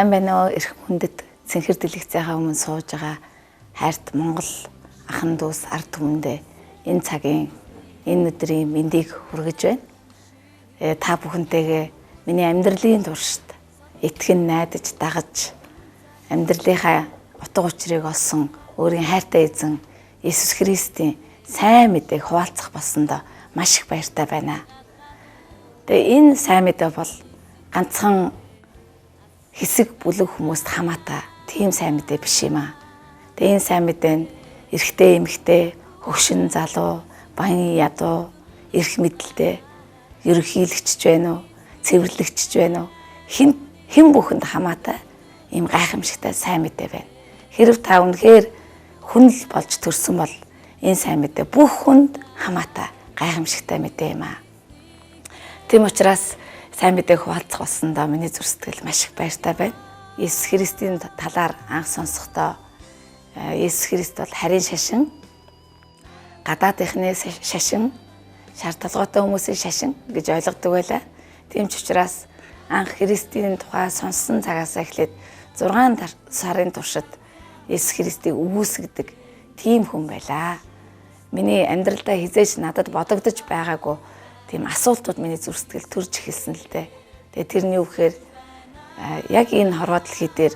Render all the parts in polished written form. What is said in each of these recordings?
Сайн байна уу? Эрх хүндэт цэнхэр дэлгэцээхээ өмнө сууж байгаа хайрт Монгол ахын дүүс ард түмэндээ энэ цагийн энэ өдрийн мэндийг хүргэж байна. Та бүхэнтэйгээ миний амьдралын туршид итгэн найдаж дагаж амьдралынхаа утга учирыг олсон өөрийн хайртай эзэн Иесус Христийн сайн мэдээг хуваалцах болсондоо маш их баяртай байна. Тэгээ энэ сайн мэдээ бол ганцхан хэсэг бүлэг хүмүүст хамаатай тийм сайн мэдээ биш юм аа. Тэгээ энэ сайн мэдээ нь эрэгтэй эмэгтэй, хөгшин залуу, баян ядуу, эрх мэдэлтэй, ерөнхийлөгчч байна уу, цэвэрлэгчч байна уу, хэн бүхэнд хамаатай ийм гайхамшигтай сайн мэдээ байна. Хэрв та үнэхээр хүн л болж төрсөн бол энэ сайн мэдээ бүх хүнд хамаатай гайхамшигтай мэдээ юм аа. Тийм учраас сайн мэдээг хуваалцах болсондоо миний зүрх сэтгэл маш их баяртай байна. Иесус Христийн талаар анх сонсохдоо Иесус Христ бол харийн шашин, гадаадынхны шашин, шаардлагатай хүмүүсийн шашин гэж ойлгодог байлаа. Тийм ч учраас анх Христийн тухай сонссон цагаас эхлээд 6 сарын туршид Иесус Христийг үгүйсгдэг тийм хүн байлаа. Миний амьдралдаа хизээч надад бодогдож байгаагүй тийм асуултууд миний зүрх сэтгэл төрж эхэлсэн л дээ. Тэгээ тэрний үхээр яг энэ хорвоо дэлхий дээр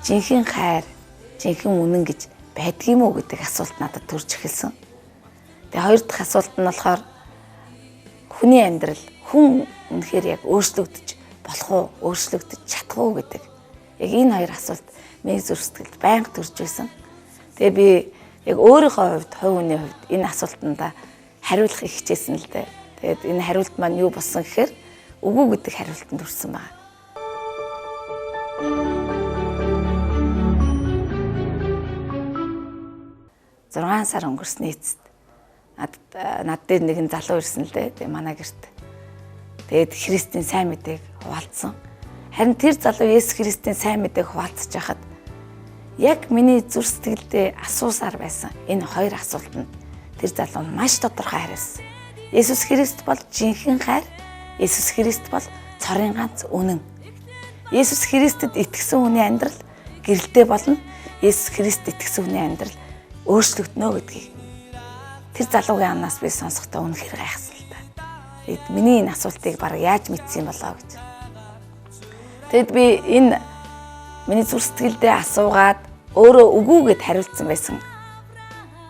жинхэнэ хайр, жинхэнэ үнэн гэж байдгийм үү гэдэг асуулт надад төрж эхэлсэн. Тэгээ хоёр дахь асуулт нь болохоор хүний амьдрал хүн үнэхээр яг өөрчлөгдөж болох уу, өөрчлөгдөж чадах уу гэдэг. Яг энэ хоёр асуулт миний зүрх сэтгэлд байнга төрж байсан. Тэгээ би яг өөрийнхөө хувьд, хувь хүний хувьд энэ асуултанда хариулахыг хичээсэн л дээ. Тэгээд энэ хариулт маань юу болсон гэхээр үгүй гэдэг хариултанд хүрсэн байна. Зургаан сар өнгөрсний эцэст над дээр нэгэн залуу ирсэн л дээ. Тэгээ манай гэрт. Тэгээд Христийн сайн мэдээг хуваалцсан. Харин тэр залуу Есүс Христийн сайн мэдээг хуваалцаж байхад яг миний зүрх сэтгэлдээ асуусаар байсан энэ хоёр асуултанд тэр залуу маш тодорхой хариулсан. Иесус Христ бол жинхэнэ хайр. Иесус Христ бол цорын ганц үнэн. Иесус Христэд итгэсэн хүний амьдрал гэрэлтэй болно. Иесус Христэд итгэсэн хүний амьдрал өөрчлөгдөнө гэдгийг тэр залуугийн амнаас би сонсохдоо үнэхээр гайхсан л та. Тэгэд миний энэ асуултыг баг яаж мэдсэн болоо гэж. Тэгэд би энэ миний зүрх сэтгэлдээ асуугаад өөрөө үгүй гэд хариулсан байсан.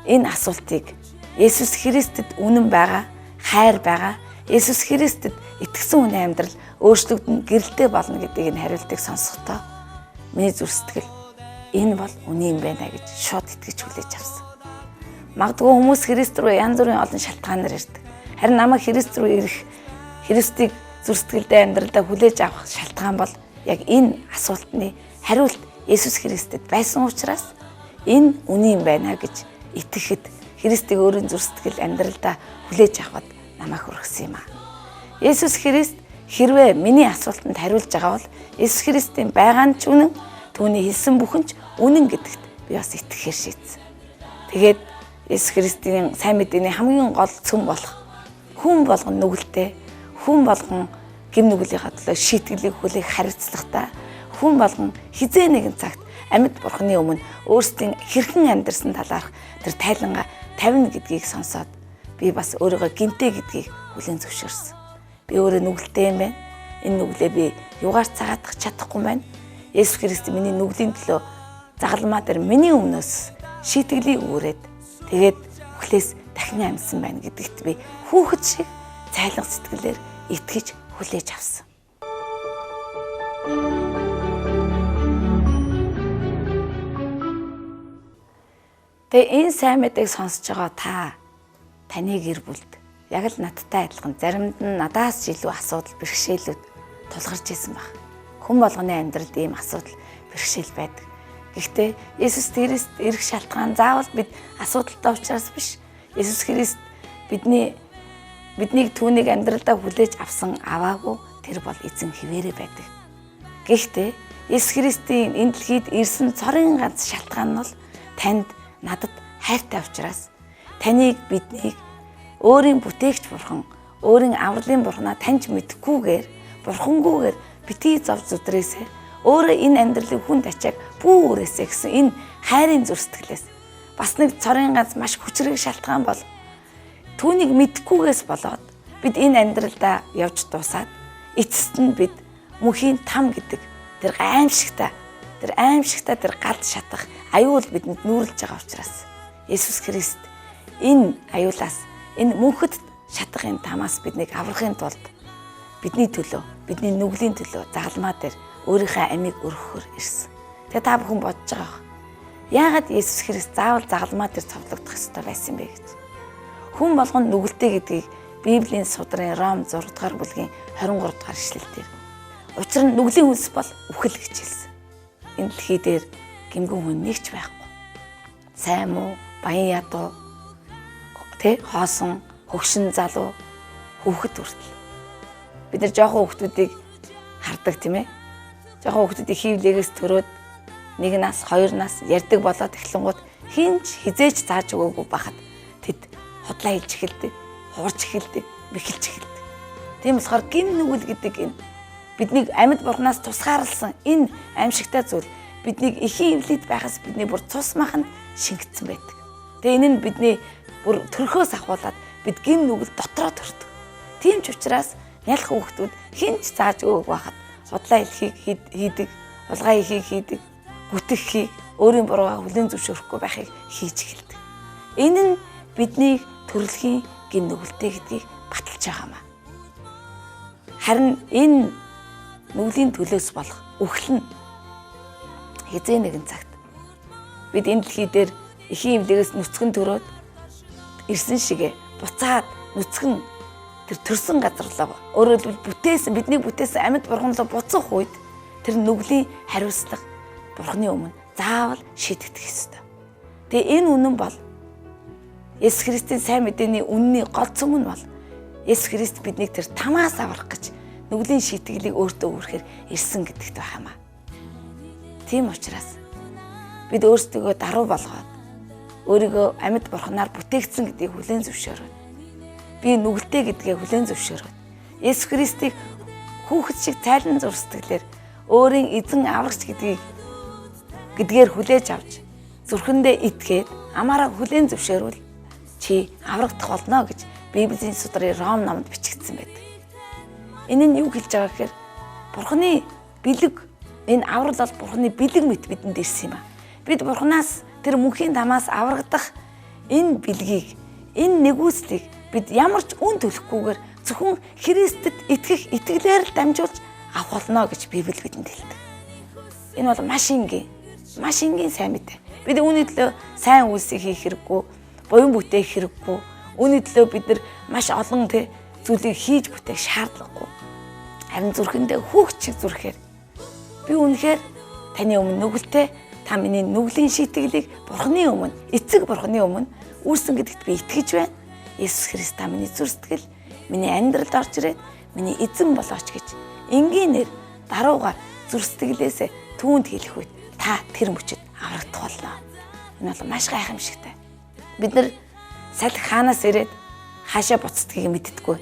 Энэ асуултыг Иесус Христэд үнэн байгаа, хайр байгаа, Иесус Христэд итгэсэн хүний амьдрал өөрчлөгдөн гэрэлтэй болно гэдгийг энэ хариултыг сонсохдоо миний зүрх сэтгэл энэ бол үнэн юм байна гэж шууд итгэж хүлээж авсан. Магадгүй хүмүүс Христ рүү янз бүрийн олон шалтгаанаар ирдэг. Харин намайг Христ рүү ирэх, Христийг зүрх сэтгэлдээ амьдралдаа хүлээж авах шалтгаан бол яг энэ асуултны хариулт Иесус Христэд байсан учраас энэ үнэн юм байна гэж итгэхэд Христийг өөрийн зүрх сэтгэл амьдралдаа хүлээж авахд намайг хүргэсэн юм аа. Иесус Христ хэрвээ миний асуултанд хариулж байгаа бол Иесус Христийн байгаа нь ч үнэн, түүний хэлсэн бүхэн ч үнэн гэдэгт би бас итгэхээр шийдсэн. Тэгээд Иесус Христийн сайн мэдээний хамгийн гол цөм болох хүн болгон нүгэлтэй, хүн болгон гэм нүглийнхаа төлөө шийтгэлийг хүлээх хариуцлагатай, хүн болгон хизээ нэгэн цагт амьд бурхны өмнө өөрсдийн хэрхэн амьдрсан талаарх тэр тайлангаа тавина гэдгийг сонсоод би бас өөрийгөө гинтээ гэдгийг хүлээн зөвшөөрсөн. Би өөрөө нүгэлтэй юм байна. Энэ нүглээ би югаар цагаатах чадахгүй байна. Иесус Христ миний нүглийн төлөө загалмаа дээр миний өмнөөс шийтгэлийг үүрээд тэгээд бүхлээс дахин амьсан байна гэдэгт би хүүхэд шиг цайлга сэтгэлээр итгэж хүлээж авсан. Тэгээ энэ сайн мэдээг сонсож байгаа таны гэр бүлд яг л надтай адилхан заримд нь надаас илүү асуудал бэрхшээлүүд тулгарч исэн баг. Хүн болгоны амьдралд ийм асуудал бэрхшээл байдаг. Гэхдээ Иесус Христ ирэх шалтгаан заавал бид асуудалтай учраас биш. Иесус Христ бидний биднийг түүнийг амьдралдаа хүлээж авсан аваагүй тэр бол эзэн хിവэрэ байдаг. Гэхдээ Есүс Христийн энэ дэлхийд ирсэн цорын ганц шалтгаан нь бол танд надад хайртай учраас таныг биднийг өөрийн бүтээгч бурхан, өөрийн авралын бурхнаа таньж мэдхгүйгээр бурхангүйгээр битгий зов зүдрээсээ өөрөө энэ амьдралын хүнд ачааг бүрээсээ гэсэн энэ хайрын зүр сэтгэлээс бас нэг цорын ганц маш хүчрэг шалтгаан бол түүнийг мэдхгүйгээс болоод бид энэ амьдралдаа явж дуусаад эцэст нь бид мөнхийн там гэдэг тэр аимшигтай тэр галд шатах аюул бидэнд нүүрлж байгаа учраас Есүс Христ энэ аюулаас энэ мөнхөд шатах энэ тамаас биднийг аврахын тулд бидний төлөө, бидний нүглийн төлөө загалмаа дээр өөрийнхөө амийг өргөхөөр ирсэн. Тэгээ та бүхэн бодож байгаа. Яагаад Есүс Христ заавал загалмаа дээр цовдлогдох ёстой байсан бэ гэж? Хүн болгонд нүгэлтэй гэдгийг Библийн судрын Ром 6 дугаар бүлгийн 23 дугаар ишлэлээр учир нь нүглийн үнс бол үхэл гэж хэлсэн. Энэ дэлхий дээр гэмгэн хүн нэг ч байхгүй. Сайн муу, баян ядуу, хоосон, хөгшин залуу, хүүхэд хүртэл. Бид нар жоохон хүүхдүүдийг хардаг тийм ээ. Жоохон хүүхдүүдийг хөвлэгээс төрөөд 1 нас, 2 нас ярьдаг болоод эхлэнгууд хинч хизээч зааж өгөөгүй байхад тэд худлаа хэлж эхэлдэг, хуурч эхэлдэг, бэхэлж эхэлдэг. Тийм болохоор гин нүгэл гэдэг энэ биднийг амьд бурхнаас тусгаарлсан энэ аимшигтай зүйл биднийг эхийн эвлээд байхаас бидний бүр цус маханд шингэсэн байдаг. Тэгээ энэ нь бидний бүр төрхөөс ахуулаад бид гин нүгэл дотроо төрдөг. Тийм ч учраас нялх хүүхдүүд хинч зааж өгөөг байхад худлаа хэлхийг хийдэг, улгаа ихийг хийдэг, гүтгэхийг өөрийн буруугаа хүлээн зөвшөөрөхгүй байхыг хийж эхэлдэг. Энэ нь бидний төрөлхийн гин нүгэлтэй гэдгийг баталж байгаамаа. Харин энэ нүглийн төлөөс болох үхэл нь хизээ нэгэн цагт бид энэ дэлхий дээр эхийн эвлэгээс нүцгэн төрөөд ирсэн шигэ буцаад нүцгэн тэр төрсөн газар руу өөрөөр хэлбэл бидний бүтээсэн амьд бурхан руу буцах үед тэр нүглийн хариуцлага бурханы өмнө заавал шийдэгдэх ёстой. Тэгээ энэ үнэн бол Есүс Христийн сайн мэдээний үнний гол цөм нь бол Есүс Христ биднийг тэр тамаас аврах гэж нүглийн шийтгэлийг өөртөө өргөхөөр ирсэн гэдэгт байхамаа. Тийм учраас бид өөрсдөө даруй болгоод өөрийгөө амьд бурханаар бүтээгдсэн гэдгийг хүлээн зөвшөөрөөд би нүгэлтэй гэдгээ хүлээн зөвшөөрөөд Есүс Христийг хүүхэд шиг цайлан зур сэтгэлээр өөрийн эзэн аврагч гэдгээр хүлээж авч зүрхэндээ итгээд амаараа хүлээн зөвшөөрвөл чи аврагдах болно гэж Библийн судрын Ром номонд бичигдсэн байдаг. Энэ нь юу хэлж байгаа гэхээр бурханы бэлэг энэ аврал бол бурханы бэлэг мэт бидэнд ирсэн юм а. Бид бурханаас тэр мөнхийн тамаас аврагдах энэ бэлгийг, энэ нэгүслийг бид ямар ч үн төлөхгүйгээр зөвхөн Христэд итгэх итгэлээр л дамжуулж авах болно гэж Библи бидэнд хэлдэг. Энэ бол маш энгийн сайн мэдээ. Бид үүний төлөө сайн үйлсийг хийх хэрэггүй, буян бүтээх хэрэггүй. Үүний төлөө бид нар маш олон зүйлийг хийж бүтээх шаардлагагүй. Харин зүрхэндээ хүүхэд шиг зүрхээр би үнэхээр таны өмнө нүгэлтэй, та миний нүглийн шийтгэлийг бурханы өмнө, эцэг бурханы өмнө үүрсэн гэдэгт би итгэж байна. Есүс Христ та миний зүр сэтгэл, миний амьдралд орж ирээд миний эзэн болооч гэж энгийнээр даруугаар зүр сэтгэлээсээ түүнд хэлэх үед та тэр мөчөд аврагдах болно. Энэ бол маш гайхамшигтай. Бид нар салхи хаанаас ирээд хаашаа буцдгийг мэддэггүй.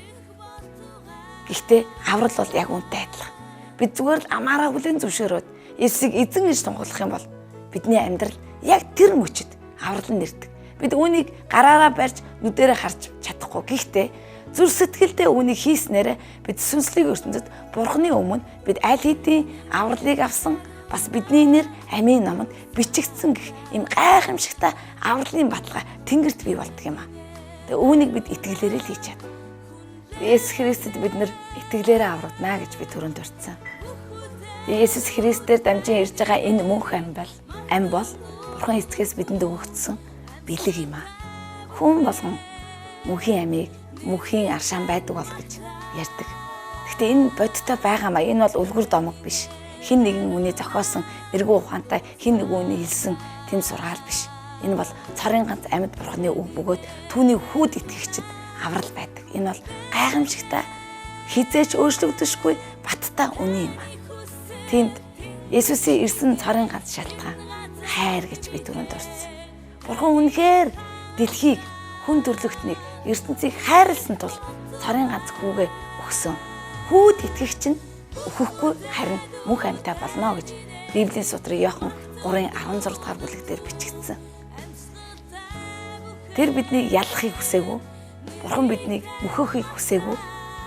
Гэхдээ аврал бол яг үнтэй адилхан. Бид зүгээр л амаараа хүлээн зөвшөөрөөд Есүсийг эзэн гэж тунхаглах юм бол бидний амьдрал яг тэр мөчөд аврал нь нэрдэг. Бид үүнийг гараараа барьж нүдэрээ харж чадахгүй. Гэхдээ зүр сэтгэлдээ үүнийг хийснээрээ бид сүнслэг ертөнцид бурханы өмнө бид аль хэдийн авралыг авсан бас бидний нэр амийн номонд бичигдсэн гэх ийм гайхамшигтай авралын баталгаа тэнгэрт бий болдог юм аа. Тэгээ үүнийг бид итгэлээрээ л хийж чадна. Есүс Христэд бид нар итгэлээрээ аврагдана гэж би түрүүнд дурдсан. Есүс Христээр дамжин ирж байгаа энэ мөнх ам бол бурхан эцгээс бидэнд өгөгдсөн бэлэг юм аа. Хүн болгон мөнхийн амийг мөнхийн аршаан байдаг бол гэж ярьдаг. Гэхдээ энэ бодиттой байгаамаа. Энэ бол үлгэр домог биш. Хин нэгэн үний зохиосон эргүү ухаантай хин нэгэн үний хэлсэн тэм сургаал биш. Энэ бол цорын ганц амьд бурханы үг бөгөөд түүний хүүд итгэгчид аврал байдаг. Энэ бол гайхамшигтай, хизээч өөрчлөгдөшгүй баттай үнэн юм аа. Тэнд Есүсийн ирсэн цорын ганц шалтгаан хайр гэж би түрүүнд дурдсан. Бурхан үнэхээр дэлхийг, хүн төрлөختнийг, ертөнцийг хайрлсан тул цорын ганц хүүгээ өгсөн. Хүүд итгэгч нь өөхөхгүй харин мөнх амьтаа болно гэж Библийн судрын Иохан 3:16 дахь бүлэг дээр бичигдсэн. Тэр биднийг ялахыг хүсээгүй. Бурхан биднийг мөхөхийг хүсээгүй.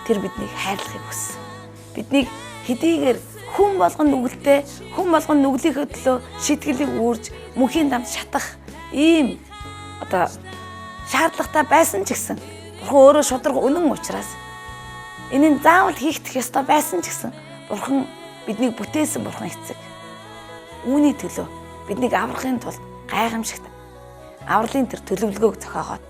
Тэр биднийг хайрлахыг хүссэн. Биднийг хэдийгээр хүн болгон нүгэлтэй, хүн болгон нүглийнхээ төлөө шитгэлийг үүрж мөнхийн дамд шатах ийм шаардлагатай байсан ч гэсэн Бурхан өөрөө шударга үнэн учраас энэ нь заавал хийх ёстой байсан ч гэсэн Бурхан биднийг бүтээсэн Бурхан эцэг. Үүний төлөө биднийг аврахын тулд гайхамшигт авралын тэр төлөвлөгөөг зохиогоод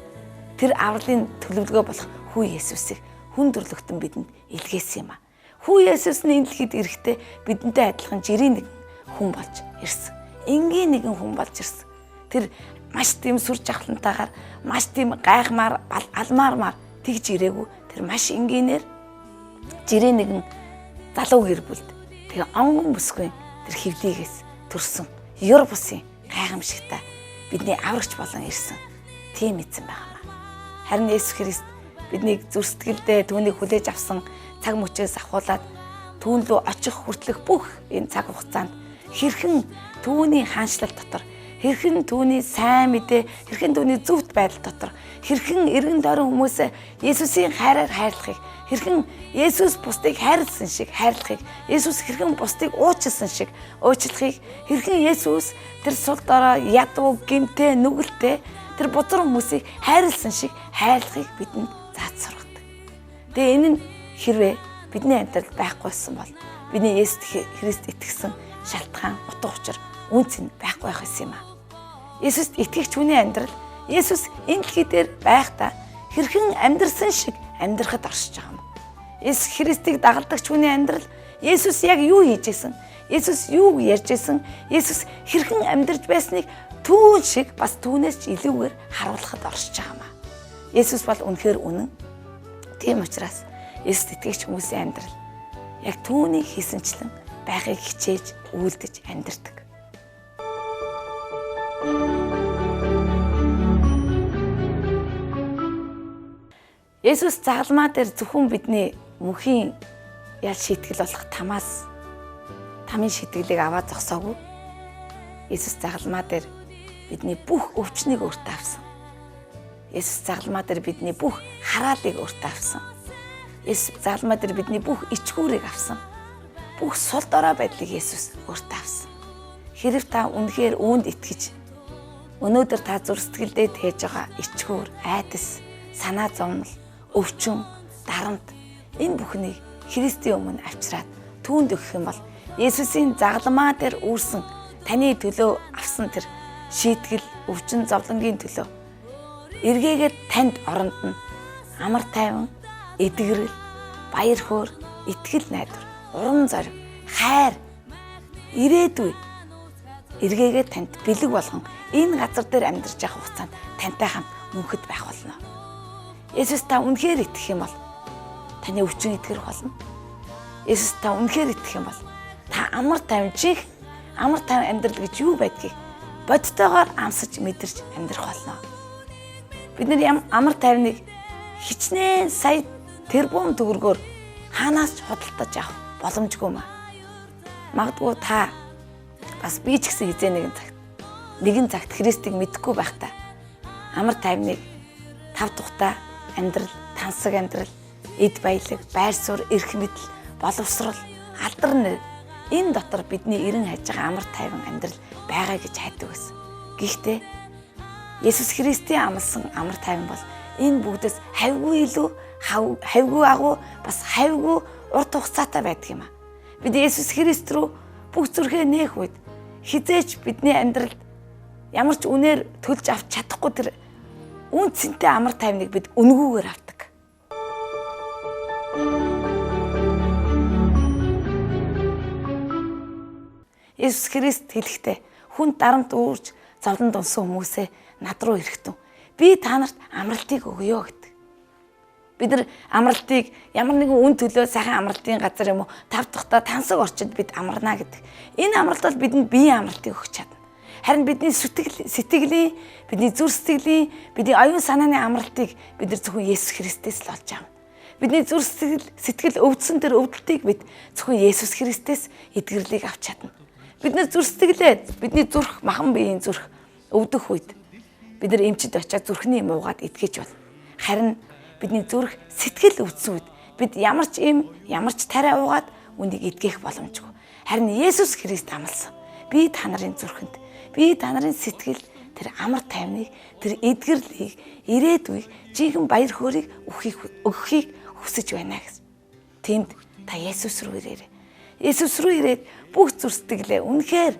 тэр авралын төлөвлөгөө болох хүү Есүсийг хүн төрлөختөн бидэнд илгээсэн юм аа. Хүү Есүс нь энэ дэлхийд ирэхдээ бидэнтэй адилхан жирийн нэгэн хүн болж ирсэн. Энгийн нэгэн хүн болж ирсэн. Тэр маш тийм сүр жавхлантайгаар, маш тийм гайхмаар, алмаармаар тэгж ирээгүй. Тэр маш энгийнээр жирийн нэгэн залуу гэр бүлд тэгээ онгон бүсгүй тэр хэвдийгээс төрсөн ёр бусын гайхамшигтай бидний аврагч болон ирсэн. Тийм эзэн байгаамаа. Харин Есүс Христ биднийг зүрстгэлдээ түүнийг хүлээж авсан цаг мөчөөс ахуулаад түүн рүү очих хүртэлх бүх энэ цаг хугацаанд хэрхэн түүний хаанчлал дотор, хэрхэн түүний сайн мэдээ, хэрхэн түүний зөвхт байдал дотор, хэрхэн эргэн тойрон хүмүүсээ Есүсийн хайраар хайрлахыг, хэрхэн Есүс бусдыг хайрлсан шиг хайрлахыг, Есүс хэрхэн бусдыг уучлсан шиг уучлахыг, хэрхэн Есүс тэр сул дорой ядуу, гэмтээ, нүгэлтэй тэр бузар хүмүүсийг хайрлсан шиг хайрлахыг бидэнд зааж сургадаг. Тэгээ энэ нь хэрвээ бидний амьдралд байхгүйсэн бол бидний Есүс Христ итгэсэн шалтгаан, утга учир, үнц нь байхгүй байх юм аа. Есүст итгэгч хүний амьдрал Есүс энэ дэлхий дээр байхдаа хэрхэн амьдрсан шиг амьдрахад оршиж байгаа юм. Есүс Христийг дагалдагч хүний амьдрал Есүс яг юу хийж исэн? Есүс юу ярьж исэн? Есүс хэрхэн амьдарч байсныг түүн шиг бас түүнээс ч илүүгээр харуулхад оршиж байгаа юм аа. Есүс бол үнэхээр үнэн. Тийм учраас Есүс итгэгч хүмүүсийн амьдрал яг түүний хийсэнчлэн байхыг хичээж үйлдэж амьдардаг. Есүс загалмаа дээр зөвхөн бидний мөнхийн ял шийтгэл болох тамийн шитгэлийг аваад зогсоогүй. Есүс загалмаа дээр бидний бүх өвчнийг өөртөө авсан. Есүс загалмаа дээр бидний бүх хараалыг өөртөө авсан. Есүс загалмаа дээр бидний бүх ичгүүрийг авсан. Бүх сул дорой байдлыг Есүс өөртөө авсан. Хэрв та үнэхээр үүнд итгэж өнөөдөр та зүрх сэтгэлдээ тээж байгаа ичгүүр, айдас, санаа зовнол, өвчин, дарамт энэ бүхнийг Христийн өмнө авчираад түүнд өгөх юм бол Есүсийн загалмаа дээр үүрсэн таны төлөө авсан тэр шийтгэл, өвчин, зовлонгийн төлөө эргээгээд танд оронд нь амар тайван, эдгэрэл, баяр хөөр, итгэл найдвар, урам зориг, хайр, ирээдүй эргээгээд танд бэлэг болгон энэ газар дээр амьдарч явах хугацаанд тантай хамт мөнхөд байх болно. Есүс та үнэхээр итгэх юм бол таны өвчин итгэрэх болно. Есүс та үнэхээр итгэх юм бол та амар тайван амьдрал гэж юу байдгийг бодтойгоор амсаж мэдэрч амьдрах болно. Бид нар амар тайвныг хичнээн сая тэрбум төгрөгөөр хаанаас ч худалдаж авах боломжгүй маа. Магадгүй та бас би ч гэсэн хизээ нэгэн цагт Христийг мэдэхгүй байхдаа амар тайвныг тав тухтай амьдрал, тансаг амьдрал, эд баялаг, байр суурь, эрх мэдэл, боловсрол, алдар нэр энэ дотор бидний эрен хайж байгаа амар тайван амьдрал байгаа гэж хайдаг байсан. Гэхдээ Есүс Христийн амласан амар тайван бол энэ бүгдээс хавьгүй илүү, хавьгүй агуу, бас хавьгүй урт хугацаатай байдаг юм аа. Бид Есүс Христ рүү бүх зүрхээ нээх үед хизээч бидний амьдралд ямар ч үнээр төлж авч чадахгүй тэр үнцэнтэй амар тайвныг бид үнгүүгээр авдаг. Есүс Христ хэлэхдээ хүн дарамт үүрж зовлонд унсан хүмүүсээ над руу ирэхтэн би та нарт амралтыг өгье гэдэг. Бид нар амралтыг ямар нэгэн үн төлөө сайхан амралтын газар юм уу тав дахьта тансаг орчинд бид амарна гэдэг. Энэ амралт бол бидэнд биеийн амралтыг өгч чадна. Харин бидний сэтгэлийн, бидний зүрх сэтгэлийн, бидний оюун санааны амралтыг бид нар зөвхөн Есүс Христээс л олж авна. Бидний зүрх сэтгэл өвдсөн тэр өвдөлтийг бид зөвхөн Есүс Христээс эдгэрлийг авч чадна. Бид нар зүрх сэтгэлээ, бидний зүрх махан биеийн зүрх өвдөх үед бид нар эмчид очиад зүрхний юм уугаад идгэж болно. Харин бидний зүрх сэтгэл өвдсөн үед бид ямар ч юм, ямар ч тариа уугаад үнийг идгэх боломжгүй. Харин Есүс Христ амласан. Би та нарын зүрхэнд, би та нарын сэтгэл тэр амар тайвныг, тэр эдгэрлийг, ирээдүйг, жинхэнэ баяр хөөргийг өгөхийг хүсэж байна гэсэн. Тэнд та Есүс рүү ирээрэй. Есүс рүү ирээд бүх зүрх сэтгэлээ үнэхээр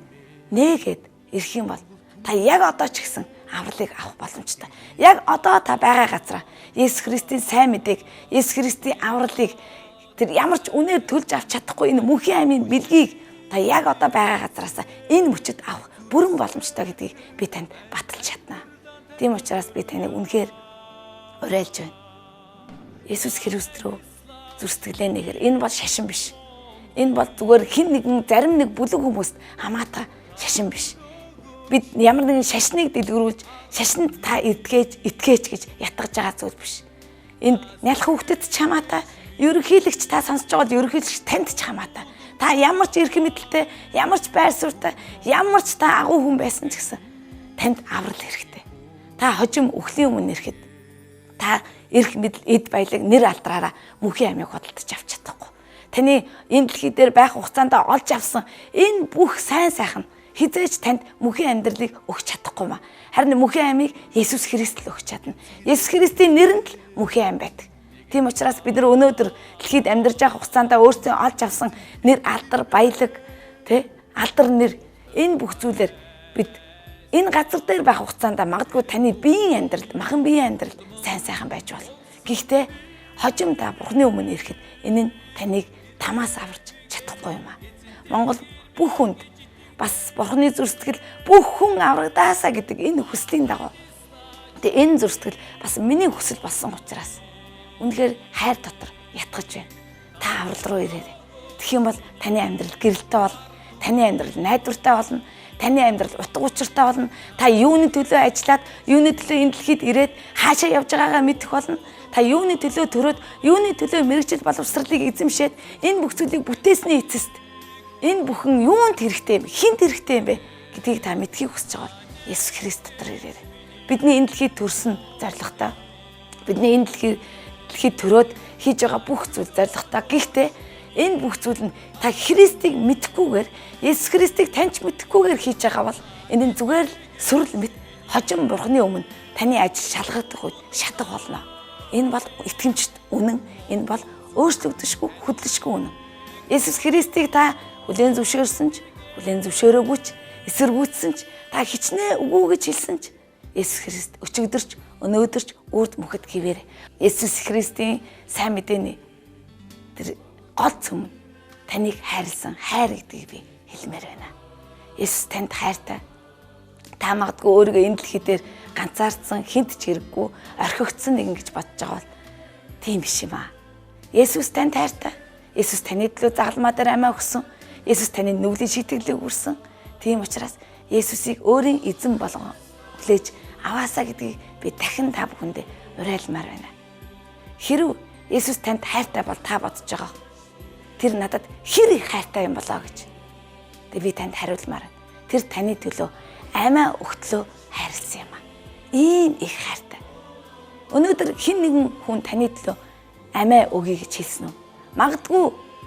нээгээд ирэх юм бол та яг одоо ч гэсэн авралыг авах боломжтой. Яг одоо та байгаа газараа Есүс Христийн сайн мэдээг, Есүс Христийн авралыг тэр ямар ч үнээр төлж авч чадахгүй энэ мөнхийн аймын бэлгийг та яг одоо байгаа газараас энэ мөчөд авах бүрэн боломжтой гэдгийг би танд баталж чадна. Тийм учраас би таныг үнэхээр уриалж байна. Есүс Христ рүү зүрх сэтгэлээ нэгээр. Энэ бол шашин биш. Энэ бол зүгээр хэн нэгэн зарим нэг бүлэг хүмүүст хамаатай шашин биш. Бид ямар нэгэн шашныг дэлгэрүүлж шашинд та итгэж гэж ятгаж байгаа зүйл биш. Энд нялх хүүхдэд ч хамаатай, ерөнхийлөгч та сонсож байгаа бол ерөнхийлөгч танд ч хамаатай. Та ямар ч эрх мэдэлтэй, ямар ч байр суурьтай, ямар ч та агуу хүн байсан ч гэсэн танд аврал хэрэгтэй. Та хожим өхлийн өмнө ирэхэд та эрх мэдэл, эд баялаг, нэр алдраараа мөнхийн амийг худалдаж авч чадахгүй. Таны энэ дэлхий дээр байх хугацаанд олж авсан энэ бүх сайн сайхан хизээч танд мөнхийн амьдралыг өгч чадахгүй маа. Харин мөнхийн амийг Есүс Христ л өгч чадна. Есүс Христийн нэрэнд л мөнхийн ам байдаг. Тийм учраас бид нар өнөөдөр дэлхийд амьдарч байгаа хугацаанд өөрсдөө олж авсан нэр алдар, баялаг, алдар нэр энэ бүх зүйлээр бид энэ газар дээр байх хугацаанд магадгүй таны биеийн амьдралд, махан биеийн амьдралд сайн сайхан байж болно. Гэхдээ хожим та Бурхны өмнө ирэхэд энэ нь таныг тамаас аварч чадахгүй юм аа. Монгол бүх хүнд бас Бурхны зүрх сэтгэл бүх хүн аврагдаасаа гэдэг энэ хүслийн дагуу. Тэгээ энэ зүрх сэтгэл бас миний хүсэл болсон учраас үнэхээр хайр дотор ятгах байна. Та аврал руу ирээрэй. Тэгэх юм бол таны амьдрал гэрэлтэй болно. Таны амьдрал найдвартай болно. Таны амьдрал утга учиртай болно. Та юуны төлөө ажиллаад, юуны төлөө энэ дэлхийд ирээд хаашаа явж байгаагаа мэдэх болно. Та юуны төлөө төрөөд, юуны төлөө мэрэгжил боловсролыг эзэмшээд энэ бүх зүйлийг бүтээсний эцэст энэ бүхэн юунд хэрэгтэй юм, хинт хэрэгтэй юм бэ гэдгийг та мэдхийг хүсэж байгаа бол Есүс Христ дотор ирээрэй. Бидний энэ дэлхийд төрсөн зорилготой. Бидний энэ дэлхийд төрөөд хийж байгаа бүх зүйл зорилготой. Гэхдээ энэ бүх зүйл нь та Христийг мэдхгүйгээр, Есүс Христийг таньж мэдхгүйгээр хийж байгаа бол энэ нь зүгээр л сүрэл мэт хожим Бурхны өмнө таны ажил шалгагдах үед шатах болно. Энэ бол итгэмжт үнэн, энэ бол өөрчлөгдөшгүй, хөдлөшгүй үнэн. Есүс Христийг та хүлээн зөвшөөрсөн ч, хүлээн зөвшөөрөөгүй ч, эсэргүүцсэн ч, та хичнээн үгүй гэж хэлсэн ч Есүс Христ өчигдөрч, өнөөдөрч үрд мөхөд хിവэр. Есүс Христийн сайн мэдээний тэр гол цөм таныг хайрлсан хайр гэдгийг би хэлмээр байна. Есүс танд хайртай. Та магадгүй өөрийгөө энэ дэлхий дээр ганцаардсан, хинт ч хэрэггүй, орхигдсон нэгэн гэж бодож байгаа бол тийм биш юм аа. Есүс танд хайртай. Есүс таны төлөө загалмаа дээр амиа өгсөн. Есүс таны нүглийн шитгэлийг хүрсэн. Тийм учраас Есүсийг өөрийн эзэн болгон хүлээж аваасаа гэдгийг би дахин та бүхэндээ уриалмаар байна. Хэрв Есүс танд хайртай бол та бодож байгаа. Тэр надад хэр их хайртай юм болоо гэж. Тэгээ би танд хариулмаар байна. Тэр таны төлөө амиа өгтлөө хайрлсан юм аа. Ийм их хайртай. Өнөөдөр хэн нэгэн хүн таны төлөө амиа өгье гэж хэлсэн үү? Магадгүй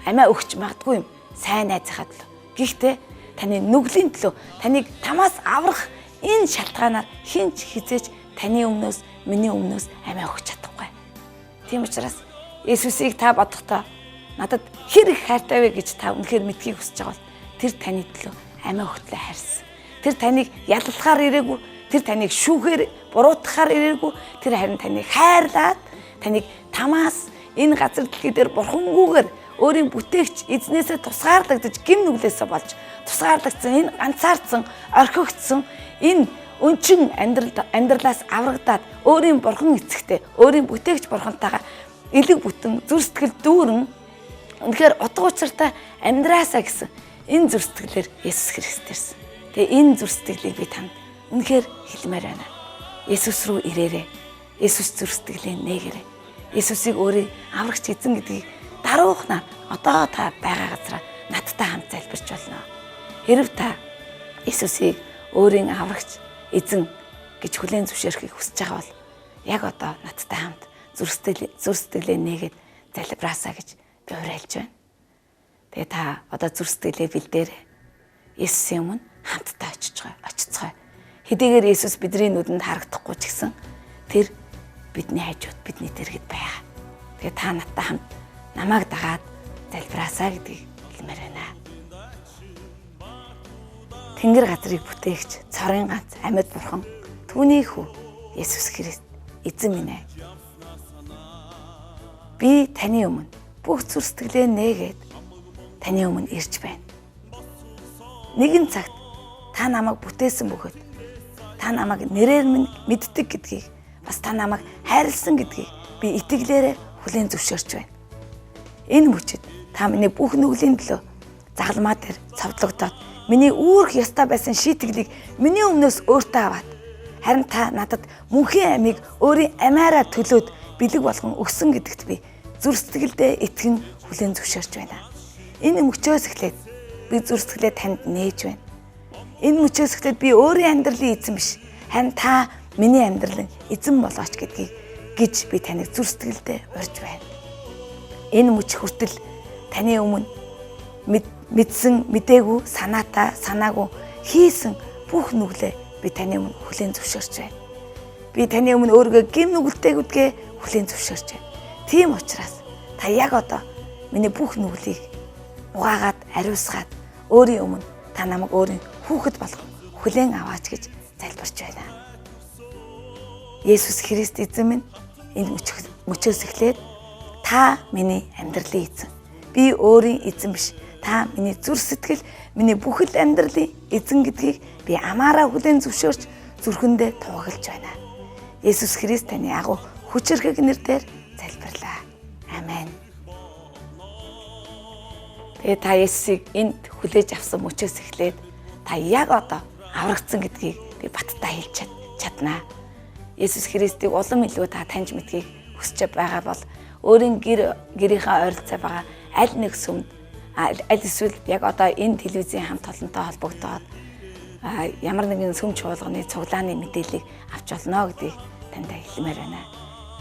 амиа өгч магадгүй юм. Сайн найзахад л. Гэхдээ таны нүглийн төлөө таныг тамаас аврах энэ шалтгаанаар хинч хизээж таны өмнөөс, миний өмнөөс амиа өгч чадахгүй. Тийм учраас Есүсийг та бодохдоо надад хэр их хайртай вэ гэж та үнэхээр мэдхийг хүсэж байгаа бол тэр таны төлөө амиа өгтлөө хайрсан. Тэр таныг яллахаар ирээгүй, тэр таныг шүүхээр, буруутгахаар ирээгүй, тэр харин таныг хайрлаад, таныг тамаас энэ газар дэлхий дээр бурхангүйгээр өөрийн бүтээгч эзнээсээ тусгаарлагдаж гим нүглээсээ болж тусгаарлагдсан энэ ганцаардсан орхигдсон энэ өнчин амьдралаас аврагдаад өөрийн бурхан эцэгтэй өөрийн бүтээгч бурхантайгаа элэг бүтэн зүр сэтгэл дүүрэн үнэхээр утга учиртай амьдраасаа гэсэн энэ зүр сэтгэлээр Есүс Христ ирсэн. Тэгээ энэ зүр сэтгэлийг би танд үнэхээр хэлмээр байна. Есүс рүү ирээрэй. Есүс зүр сэтгэлээ нээгээрэй. Есүсийг өөрийн аврагч эзэн гэдгийг даруухнаа одоо та байгаа газараа надтай хамт залбирч болно. Хэрв та Есүсийг өөрийн аврагч эзэн гэж хүлээн зөвшөөрөхийг хүсэж байгаа бол яг одоо надтай хамт зүр сэтгэлээ нээгээд залбираасаа гэж би уриалж байна. Тэгээ та одоо зүр сэтгэлээ бэлдээрэй. Есүсийн өмнө хамтдаа очицгоё. Хэдийгээр Есүс бидний нүдэнд харагдахгүй ч гэсэн тэр бидний хажууд бидний дэргэд байгаа. Тэгээ та надтай хамт намайг дагаад залбираасаа гэдгийг хэлмээр байна. Тэнгэр газрыг бүтээгч цорын ганц амьд бурхан түүний хүү Есүс Христ эзэн минь ээ. Би таны өмнө бүх зүр сэтгэлээ нээгээд таны өмнө ирж байна. Нэгэн цагт та намайг бүтээсэн бөгөөд та намайг нэрээр минь мэддэг гэдгийг бас та намайг хайрлсан гэдгийг би итгэлээрээ хүлээн зөвшөөрч байна. Энэ мөчид та миний бүх нүглийн төлөө загалмаа дээр цовдлогдоод миний үүрх ёстой байсан шийтгэлийг миний өмнөөс өөртөө аваад харин та надад мөнхийн амийг өөрийн амиараа төлөөд бэлэг болгон өгсөн гэдэгт би зүр сэтгэлдээ итгэн хүлээн зөвшөөрч байна. Энэ мөчөөс эхлээд би зүр сэтгэлээ танд нээж байна. Энэ мөчөөс эхлээд би өөрийн амьдралын эзэн биш, харин та миний амьдралын эзэн болооч гэдгийг гэж би таныг зүр сэтгэлдээ урьж байна. Энэ мөч хүртэл таны өмнө мэдсэн, мэдээгүй, санаагүй хийсэн бүх нүглээ би таны өмнө хүлээн зөвшөөрч байна. Би таны өмнө өөрийгөө гим нүгэлтэйгүүдгээ хүлээн зөвшөөрч байна. Тийм учраас та яг одоо миний бүх нүглийг угаагаад ариусгаад өөрийн өмнө та намайг өөрийн хүүхэд болгон хүлээн аваач гэж залбирч байна. Есүс Христ эзэн минь энэ мөчөөс эхлээд та миний амьдралын эзэн. Би өөрийн эзэн биш. Та миний зүр сэтгэл, миний бүхэл амьдралын эзэн гэдгийг би амаараа хүлээн зөвшөөрч зүрхэндээ тунгаглаж байна. Есүс Христ таны агуу хүчрхэг нэрээр залбирлаа. Амен. Тэгээ та Есүсийг энд хүлээж авсан мөчөөс эхлээд та яг одоо аврагдсан гэдгийг би баттай хэлж чаднаа. Есүс Христийг улам илүү та таньж мэдхийг хүсэж байгаа бол өөрийн гэрийнхээ ойролцоо байгаа аль нэг сүмд аль эсвэл яг одоо энэ телевизийн хамт олонтой холбогдоод ямар нэгэн сүм чуулганы цуглааны мэдээллийг авч олно гэдгийг танд хэлмээр байна.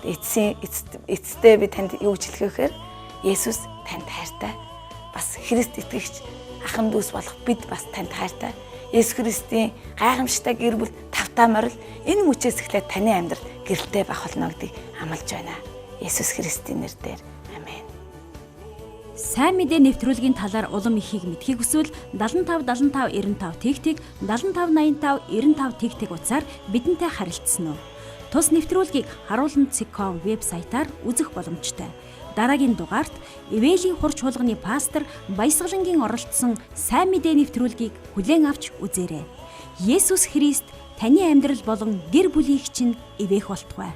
Эцэстээ би танд юу гэж хэлэх вэ гэхээр Есүс танд хайртай. Бас Христ итгэгч ахын дүүс болох бид бас танд хайртай. Есүс Христийн гайхамшигтай гэр бүл тавтаа морил энэ мөчөөс эхлээд таны амьдрал гэрэлтэй байх болно гэдгийг амлаж байна. Есүс Христийн нэрээр амен. Сайн мэдээ нэвтрүүлгийн талаар улам ихийг мэдхийг хүсвэл 75 75 95 тэгтэг 75 85 95 тэгтэг утсаар бидэнтэй харилцсан уу. Тус нэвтрүүлгийг haруулan.com вебсайтаар үзэх боломжтой. Дараагийн дугаарт Ивэлийн хурц чуулганы пастор Баясгалангийн оролцсон сайн мэдээ нэвтрүүлгийг хүлээн авч үзээрэй. Есүс Христ таны амьдрал болон гэр бүлийг чинь ивэх болтугай.